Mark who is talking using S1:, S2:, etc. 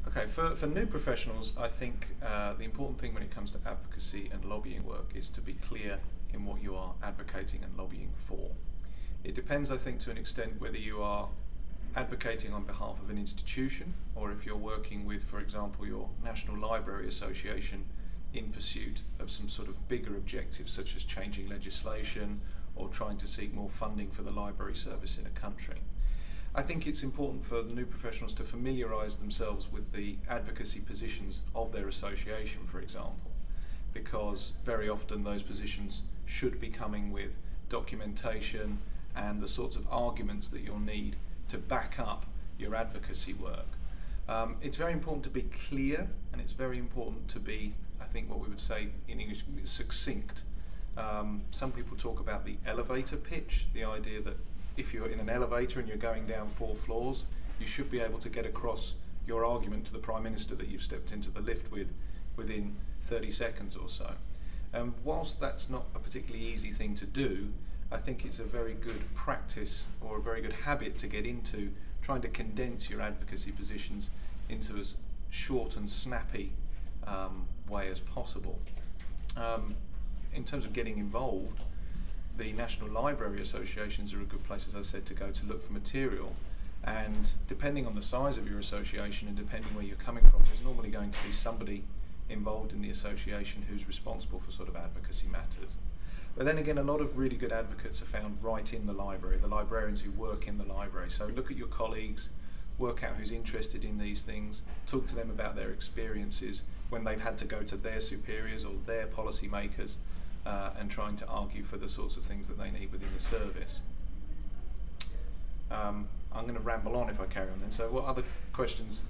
S1: Okay, for new professionals, I think the important thing when it comes to advocacy and lobbying work is to be clear in what you are advocating and lobbying for. It depends, I think, to an extent whether you are advocating on behalf of an institution or if you're working with, for example, your National Library Association in pursuit of some sort of bigger objectives such as changing legislation or trying to seek more funding for the library service in a country. I think it's important for the new professionals to familiarise themselves with the advocacy positions of their association, for example, because very often those positions should be coming with documentation and the sorts of arguments that you'll need to back up your advocacy work. It's very important to be clear, and it's very important to be, I think what we would say in English, succinct. Some people talk about the elevator pitch, the idea that if you're in an elevator and you're going down 4 floors, you should be able to get across your argument to the Prime Minister that you've stepped into the lift with within 30 seconds or so. Whilst that's not a particularly easy thing to do, I think it's a very good practice or a very good habit to get into, trying to condense your advocacy positions into as short and snappy way as possible. In terms of getting involved, the National Library Associations are a good place, as I said, to go to look for material, and depending on the size of your association and depending where you're coming from, there's normally going to be somebody involved in the association who's responsible for sort of advocacy matters. But then again, a lot of really good advocates are found right in the library, the librarians who work in the library. So look at your colleagues, work out who's interested in these things, talk to them about their experiences when they've had to go to their superiors or their policy makers and trying to argue for the sorts of things that they need within the service. I'm going to ramble on if I carry on then. So what other questions